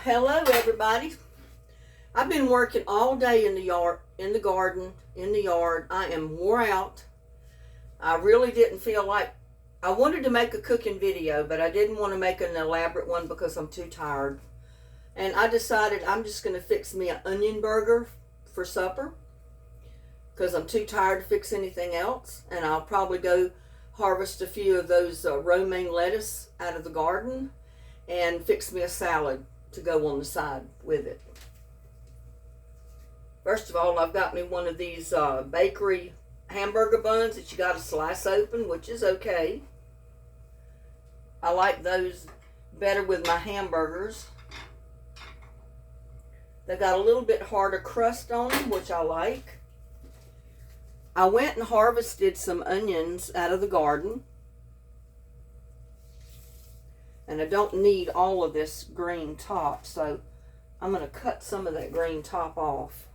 Hello everybody. I've been working all day in the yard, in the garden, in the yard. I am wore out. I really didn't feel like, I wanted to make a cooking video, but I didn't want to make an elaborate one because I'm too tired. And I decided I'm just going to fix me an onion burger for supper because I'm too tired to fix anything else. And I'll probably go harvest a few of those romaine lettuce out of the garden and fix me a salad to go on the side with it. First of all, I've got me one of these bakery hamburger buns that you got to slice open, which is okay. I like those better with my hamburgers. They got a little bit harder crust on them, which I like. I went and harvested some onions out of the garden. And I don't need all of this green top, so I'm going to cut some of that green top off.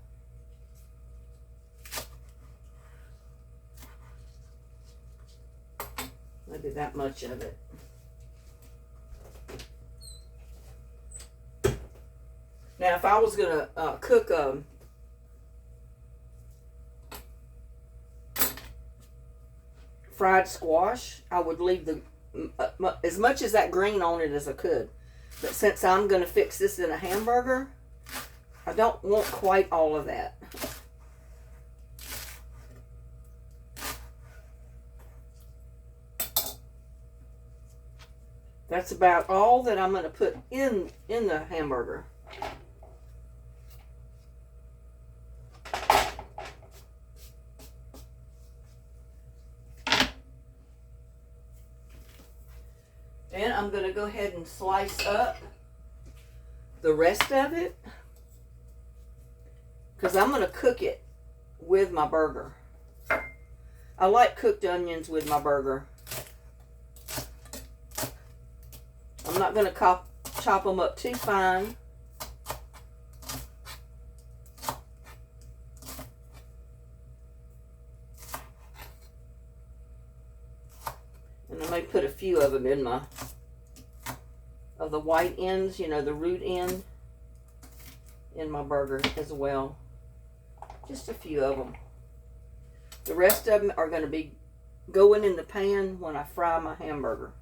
Maybe that much of it. Now, if I was going to cook a fried squash, I would leave the as much as that green on it as I could. But since I'm going to fix this in a hamburger, I don't want quite all of that. That's about all that I'm going to put in the hamburger. And I'm going to go ahead and slice up the rest of it because I'm going to cook it with my burger. I like cooked onions with my burger. I'm not going to chop them up too fine. And I may put a few of them in the white ends, you know, the root end, in my burger as well. Just a few of them. The rest of them are going to be going in the pan when I fry my hamburger.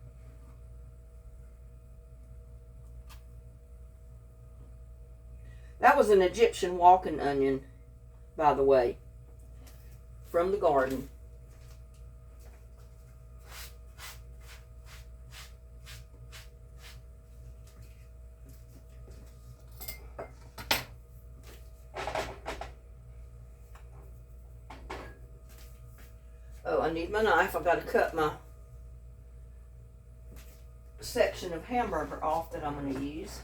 That was an Egyptian walking onion, by the way, from the garden. Oh, I need my knife. I've got to cut my section of hamburger off that I'm going to use.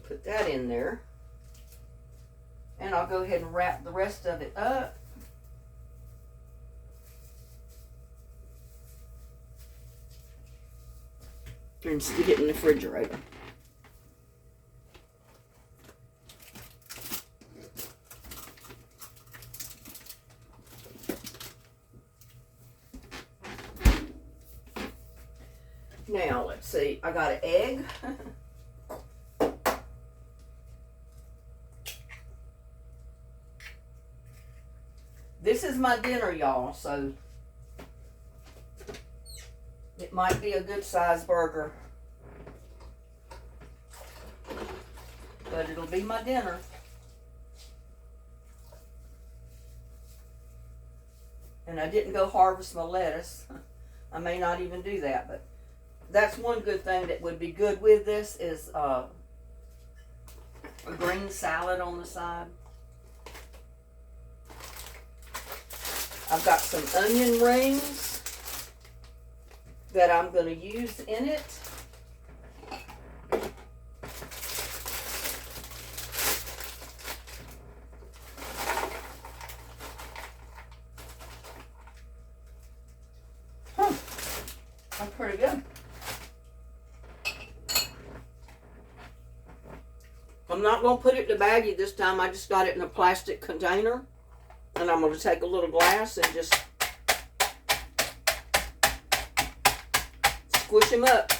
Put that in there. And I'll go ahead and wrap the rest of it up. And stick it in the refrigerator. Now, let's see. I got an egg. This is my dinner, y'all, so it might be a good size burger. But it'll be my dinner. And I didn't go harvest my lettuce. I may not even do that, but that's one good thing that would be good with this is a green salad on the side. I've got some onion rings that I'm going to use in it. That's pretty good. I'm not going to put it in a baggie this time. I just got it in a plastic container. And I'm going to take a little glass and just squish them up.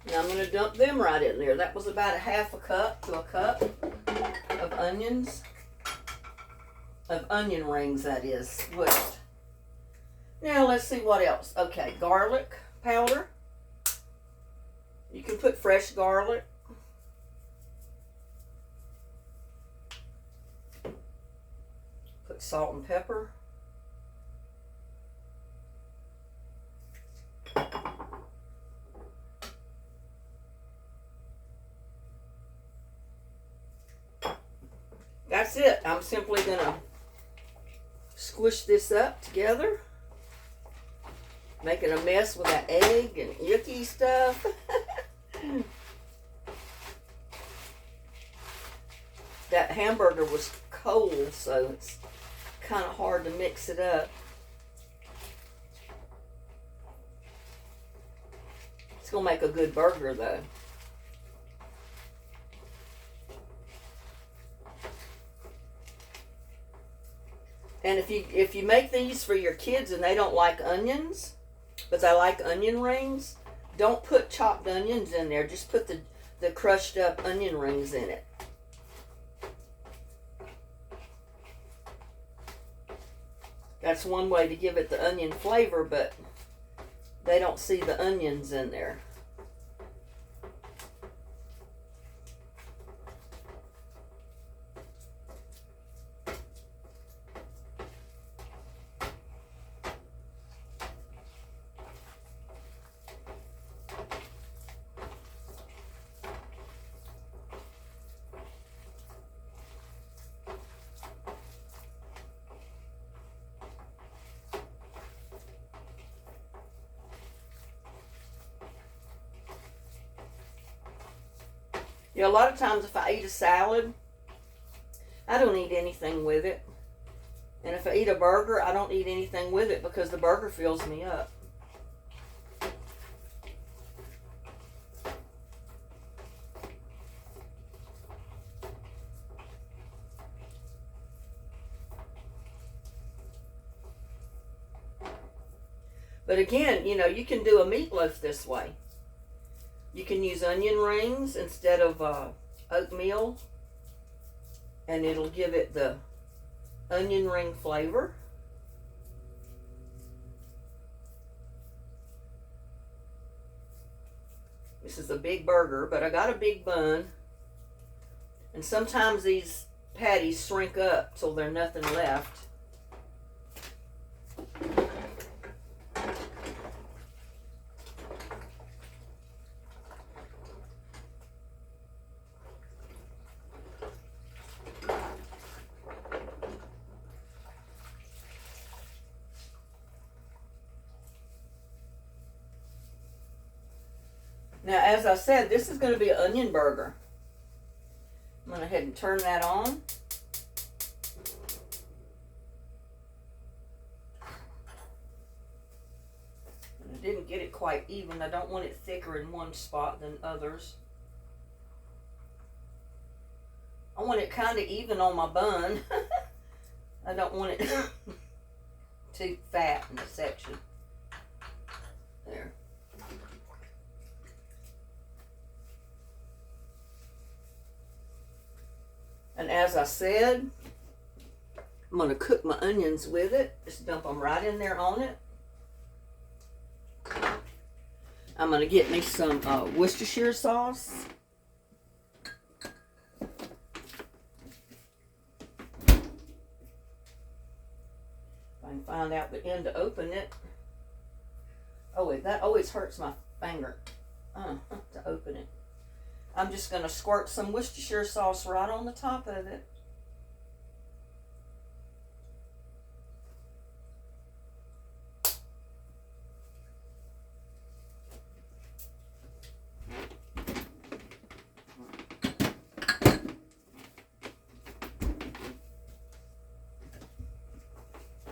Now I'm going to dump them right in there. That was about a half a cup to a cup of onions. Of onion rings, that is, squished. Now let's see what else. Okay, garlic powder. You can put fresh garlic. Put salt and pepper. That's it. I'm simply going to squish this up together. Making a mess with that egg and yucky stuff. That hamburger was cold, so it's kind of hard to mix it up. It's going to make a good burger, though. And if you make these for your kids and they don't like onions, but they like onion rings, don't put chopped onions in there. Just put the crushed up onion rings in it. That's one way to give it the onion flavor, but they don't see the onions in there. Yeah, a lot of times if I eat a salad, I don't eat anything with it. And if I eat a burger, I don't eat anything with it because the burger fills me up. But again, you know, you can do a meatloaf this way. You can use onion rings instead of oatmeal, and it'll give it the onion ring flavor. This is a big burger, but I got a big bun, and sometimes these patties shrink up till there's nothing left. Now, as I said, this is going to be an onion burger. I'm going to go ahead and turn that on. And I didn't get it quite even. I don't want it thicker in one spot than others. I want it kind of even on my bun. I don't want it too fat in the section. There. And as I said, I'm going to cook my onions with it. Just dump them right in there on it. I'm going to get me some Worcestershire sauce. If I can find out the end to open it. Oh, wait, that always hurts my finger to open it. I'm just going to squirt some Worcestershire sauce right on the top of it.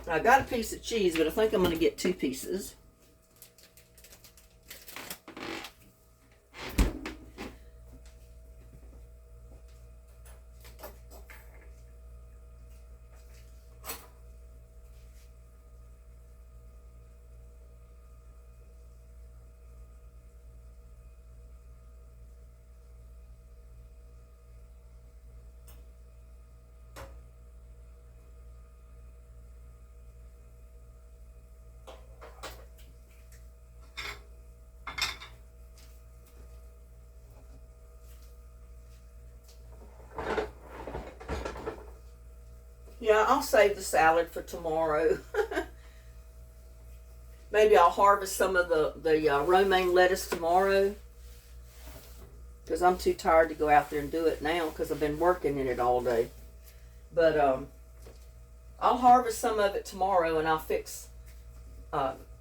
I got a piece of cheese, but I think I'm going to get 2 pieces. Yeah, I'll save the salad for tomorrow. Maybe I'll harvest some of the romaine lettuce tomorrow, because I'm too tired to go out there and do it now because I've been working in it all day. But I'll harvest some of it tomorrow, and I'll fix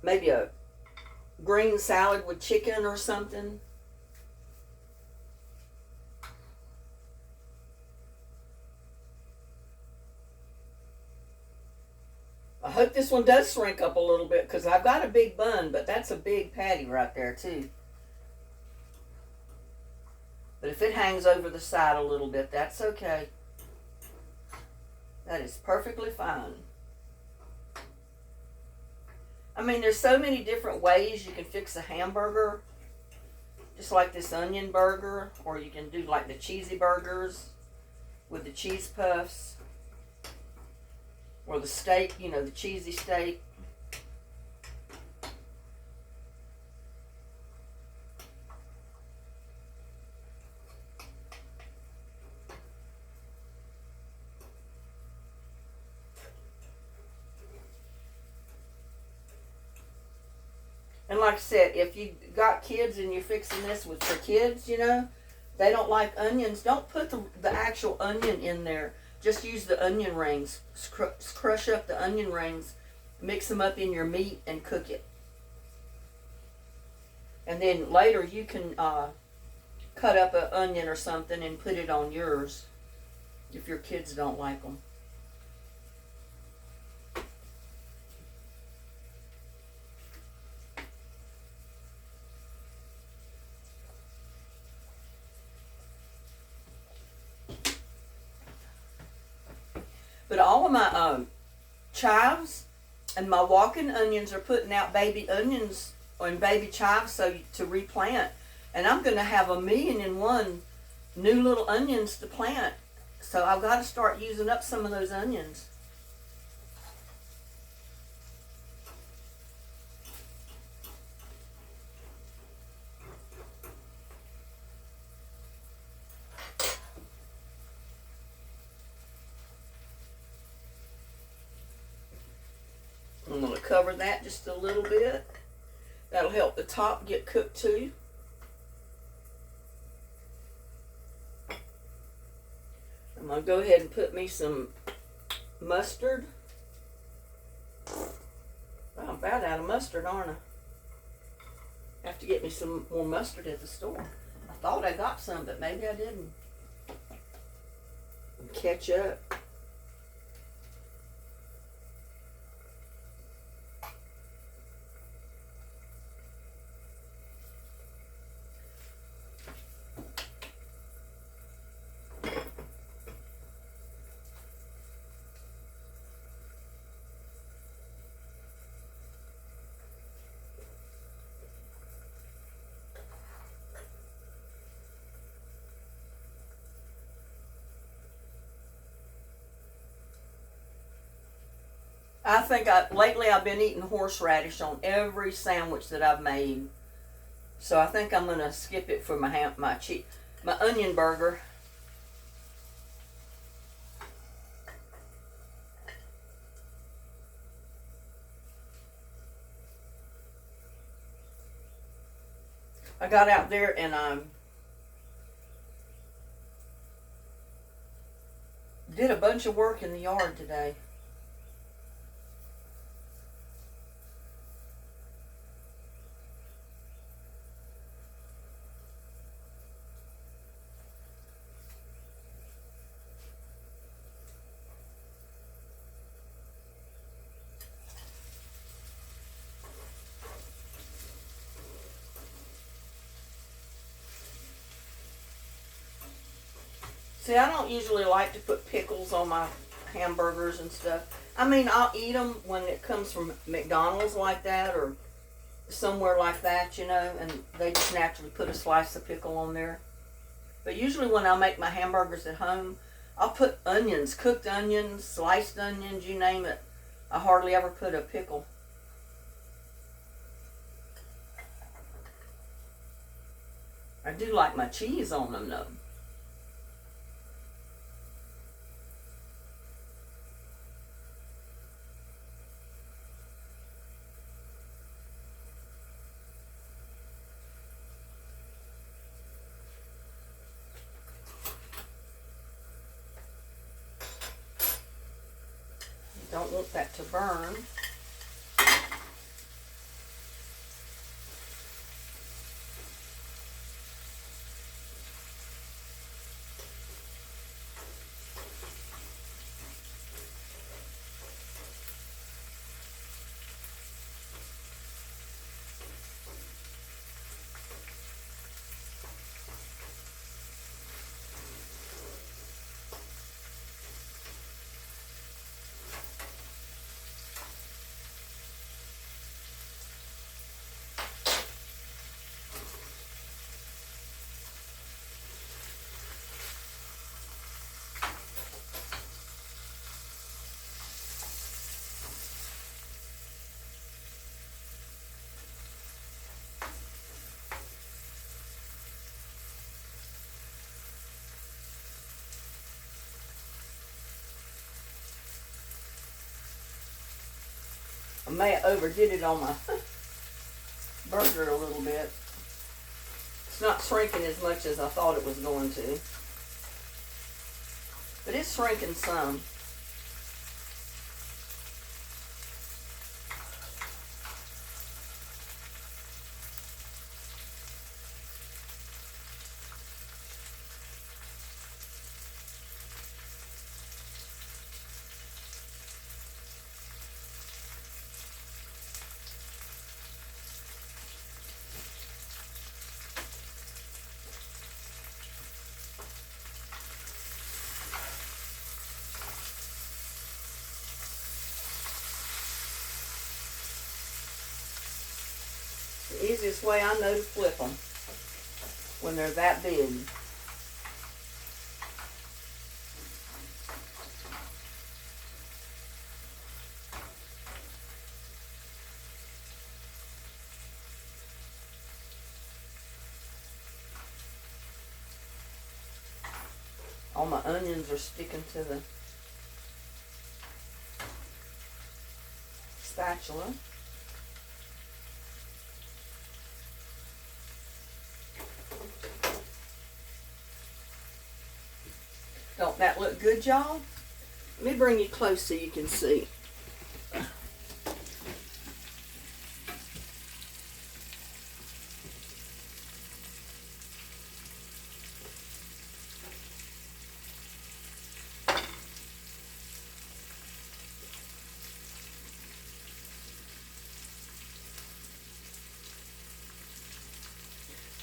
maybe a green salad with chicken or something. I hope this one does shrink up a little bit, because I've got a big bun, but that's a big patty right there too. But if it hangs over the side a little bit, that's okay. That is perfectly fine. I mean, there's so many different ways you can fix a hamburger. Just like this onion burger, or you can do like the cheesy burgers with the cheese puffs. Or the steak, you know, the cheesy steak. And like I said, if you got kids and you're fixing this for kids, you know, they don't like onions, don't put the actual onion in there. Just use the onion rings. Crush up the onion rings, mix them up in your meat, and cook it. And then later you can cut up an onion or something and put it on yours if your kids don't like them. But all of my chives and my walking onions are putting out baby onions and baby chives to replant. And I'm going to have 1,000,001 new little onions to plant. So I've got to start using up some of those onions. I'm going to cover that just a little bit. That'll help the top get cooked too. I'm going to go ahead and put me some mustard. Well, I'm about out of mustard, aren't I? Have to get me some more mustard at the store. I thought I got some, but maybe I didn't. Ketchup. I think lately I've been eating horseradish on every sandwich that I've made. So I think I'm going to skip it for my onion burger. I got out there and did a bunch of work in the yard today. See, I don't usually like to put pickles on my hamburgers and stuff. I mean, I'll eat them when it comes from McDonald's like that or somewhere like that, you know, and they just naturally put a slice of pickle on there. But usually when I make my hamburgers at home, I'll put onions, cooked onions, sliced onions, you name it. I hardly ever put a pickle. I do like my cheese on them though. Don't want that to burn. I may have overdid it on my burger a little bit. It's not shrinking as much as I thought it was going to. But it's shrinking some. The easiest way I know to flip them when they're that big. All my onions are sticking to the spatula. Don't that look good, y'all? Let me bring you close so you can see.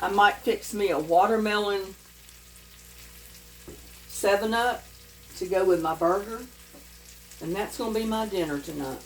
I might fix me a watermelon 7-Up to go with my burger. And that's going to be my dinner tonight.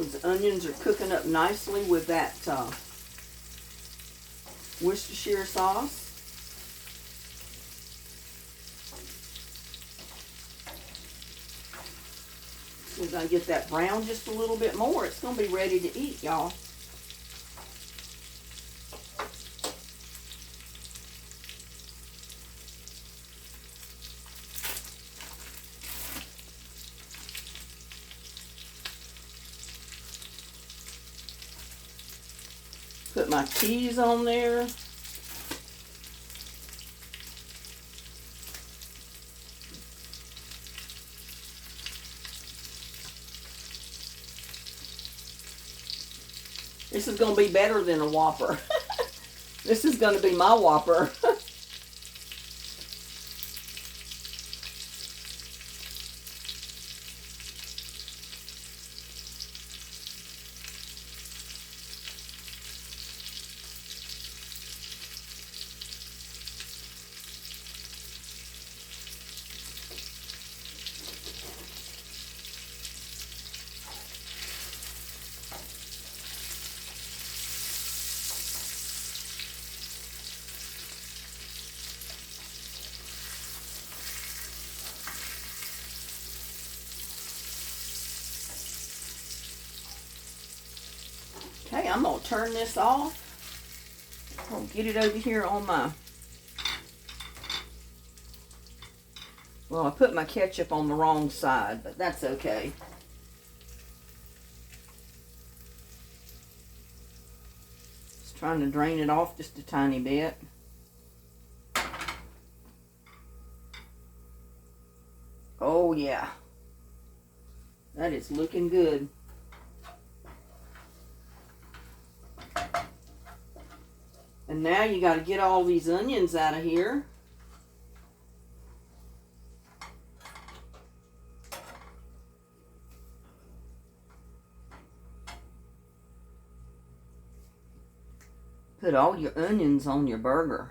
The onions are cooking up nicely with that Worcestershire sauce. We're going to get that brown just a little bit more. It's going to be ready to eat, y'all. Put my cheese on there. This is going to be better than a Whopper. This is going to be my Whopper. Okay, I'm going to turn this off. I'll get it over here on my... Well, I put my ketchup on the wrong side, but that's okay. Just trying to drain it off just a tiny bit. Oh, yeah. That is looking good. And now you got to get all these onions out of here. Put all your onions on your burger.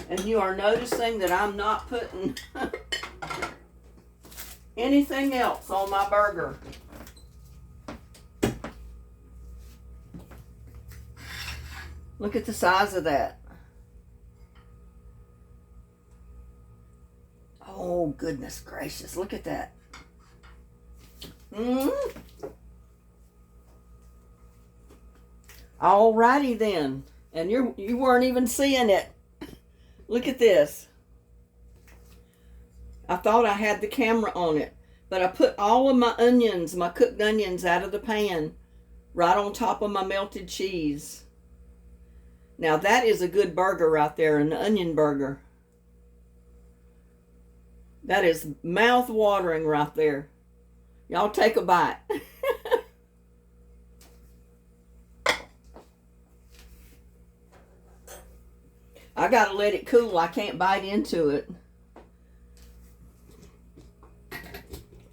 And you are noticing that I'm not putting anything else on my burger. Look at the size of that. Oh, goodness gracious. Look at that. Alrighty then. And you weren't even seeing it. Look at this. I thought I had the camera on it, but I put all of my onions, my cooked onions, out of the pan right on top of my melted cheese. Now that is a good burger right there, an onion burger. That is mouth-watering right there. Y'all take a bite. I gotta let it cool. I can't bite into it.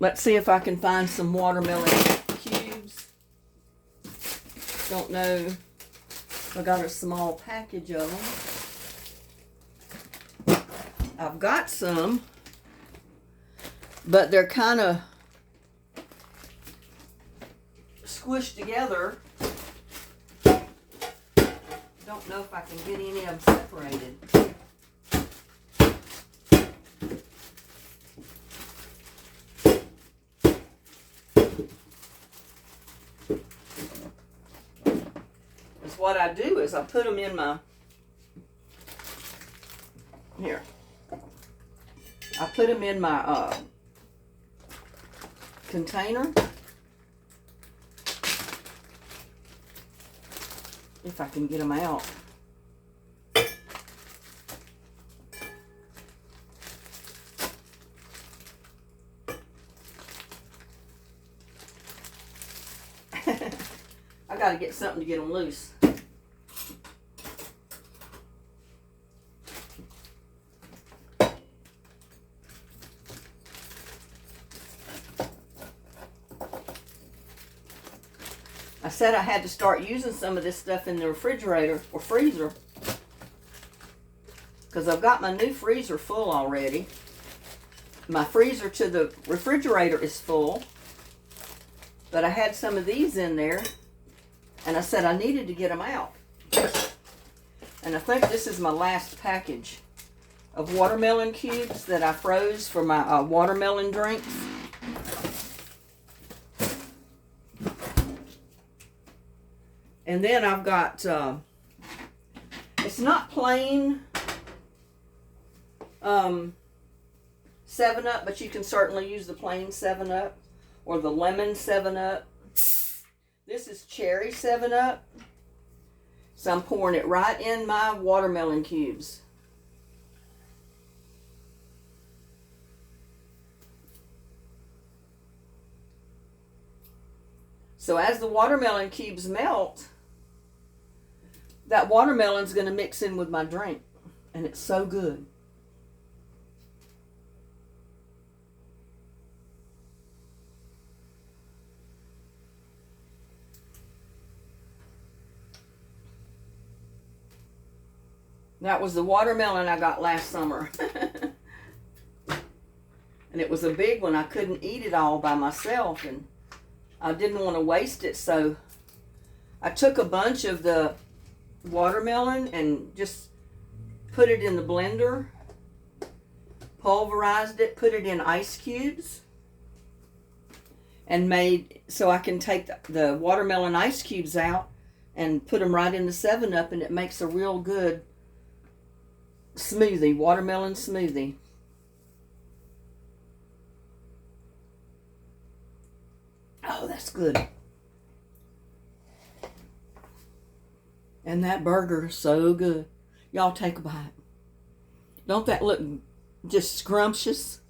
Let's see if I can find some watermelon cubes. Don't know. I got a small package of them. I've got some, but they're kind of squished together. Don't know if I can get any of them separated. Because what I do is I put them in my, here. I put them in my container. If I can get them out. I got to get something to get them loose. I said I had to start using some of this stuff in the refrigerator or freezer because I've got my new freezer full already. My freezer to the refrigerator is full, but I had some of these in there, and I said I needed to get them out. And I think this is my last package of watermelon cubes that I froze for my watermelon drinks. And then I've got, it's not plain 7-Up, but you can certainly use the plain 7-Up or the lemon 7-Up. This is cherry 7-Up. So I'm pouring it right in my watermelon cubes. So as the watermelon cubes melt, that watermelon's going to mix in with my drink. And it's so good. That was the watermelon I got last summer. And it was a big one. I couldn't eat it all by myself. And I didn't want to waste it. So I took a bunch of the watermelon and just put it in the blender. Pulverized it. Put it in ice cubes. And made so I can take the watermelon ice cubes out and put them right in the 7-Up. And it makes a real good smoothie, watermelon smoothie. Oh, that's good. And that burger is so good. Y'all take a bite. Don't that look just scrumptious?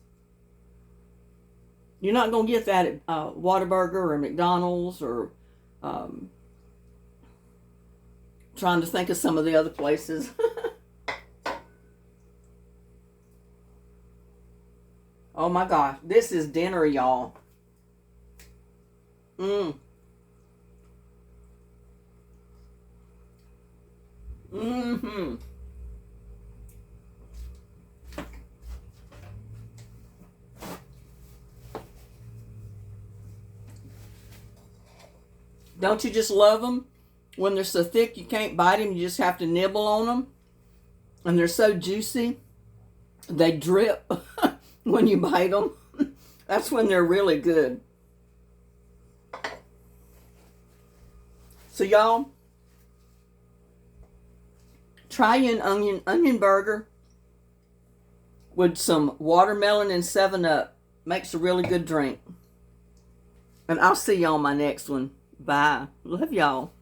You're not going to get that at Whataburger or McDonald's or trying to think of some of the other places. Oh my gosh, this is dinner, y'all. Mm-hmm. Don't you just love them? When they're so thick you can't bite them, you just have to nibble on them. And they're so juicy, they drip when you bite them. That's when they're really good. So y'all, try an onion burger with some watermelon and 7-Up. Makes a really good drink. And I'll see y'all on my next one. Bye. Love y'all.